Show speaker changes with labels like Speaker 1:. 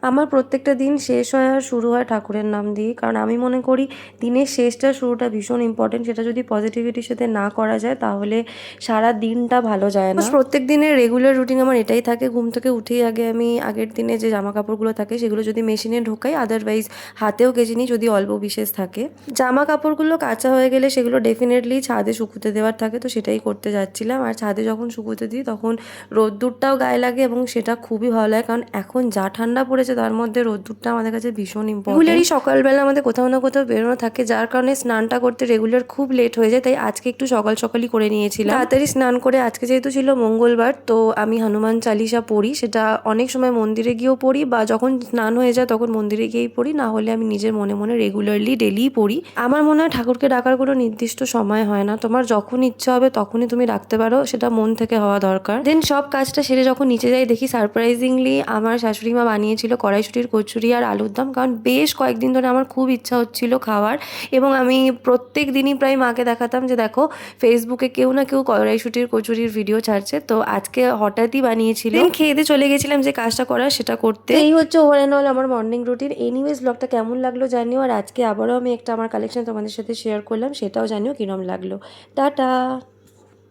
Speaker 1: আমার প্রত্যেকটা দিন শেষ হয় আর শুরু হয় ঠাকুরের নাম দিয়ে, কারণ আমি মনে করি দিনের শেষটা শুরুটা ভীষণ ইম্পর্টেন্ট। সেটা যদি পজিটিভিটির সাথে না করা যায় তাহলে সারা দিনটা ভালো যায় না। প্রত্যেক দিনের রেগুলার রুটিন আমার এটাই থাকে, ঘুম থেকে উঠেই আগে আমি আগের দিনে যে জামা কাপড়গুলো থাকে সেগুলো যদি মেশিনে ঢোকাই, আদারওয়াইজ হাতেও কেচে নিই যদি অল্প বিশেষ থাকে। জামা কাপড়গুলো কাঁচা হয়ে গেলে সেগুলো ডেফিনেটলি ছাদে শুকুতে দেওয়ার থাকে, তো সেটাই করতে যাচ্ছিলাম। আর ছাদে যখন শুকুতে দিই তখন রোদ্দুরটাও গায়ে লাগে এবং সেটা খুবই ভালো লাগে, কারণ এখন যা ঠান্ডা পড়েছে তার মধ্যে রোদ্দুরটা আমাদের কাছে ভীষণ ইম্পর্টেন্ট। রেগুলারই সকালবেলা আমাদের কোথাও না কোথাও বেরোনো থাকে, যার কারণে স্নানটা করতে রেগুলার খুব লেট হয়ে যায়। তাই আজকে একটু সকাল সকালই করে নিয়েছিলাম। তাড়াতাড়ি স্নান করে আজকে যেহেতু ছিল মঙ্গলবার, তো আমি হনুমান চালিসা পড়ি। সেটা অনেক সময় মন্দিরে গিয়েও পড়ি, বা যখন স্নান হয়ে যায় তখন মন্দিরে গিয়েই পড়ি, না হলে আমি নিজের মনে মনে রেগুলারলি ডেলিই পড়ি। আমার মনে হয় ঠাকুরকে ডাকার কোনো নির্দিষ্ট সময় হয় না, তোমার যখন ইচ্ছা হবে তখনই তুমি ডাকতে পারো, সেটা মন থেকে হওয়া দরকার। দেন সব কাজটা সেরে যখন নিচে যাই দেখি সারপ্রাইজিংলি আমার শাশুড়ি মা বানিয়েছিল কড়াইশুঁটির কচুরি আর আলুর দম, কারণ বেশ কয়েকদিন ধরে আমার খুব ইচ্ছা হচ্ছিল খাওয়ার। এবং আমি প্রত্যেক দিনই প্রায় মাকে দেখাতাম যে দেখো ফেসবুকে কেউ না কেউ কড়াইশুঁটির কচুরির ভিডিও ছাড়ছে, তো আজকে হঠাৎই বানিয়েছিল। খেয়ে দিয়ে চলে গেছিলাম যে কাজটা করার সেটা করতে। এই হচ্ছে ওভার অ্যান্ড অল আমার মর্নিং রুটিন। এনিওয়েজ ব্লগটা কেমন লাগলো জানিও, আর আজকে আবারও আমি একটা আমার কালেকশন তোমাদের সাথে শেয়ার করলাম, সেটাও জানিও কিরম লাগলো। টাটা।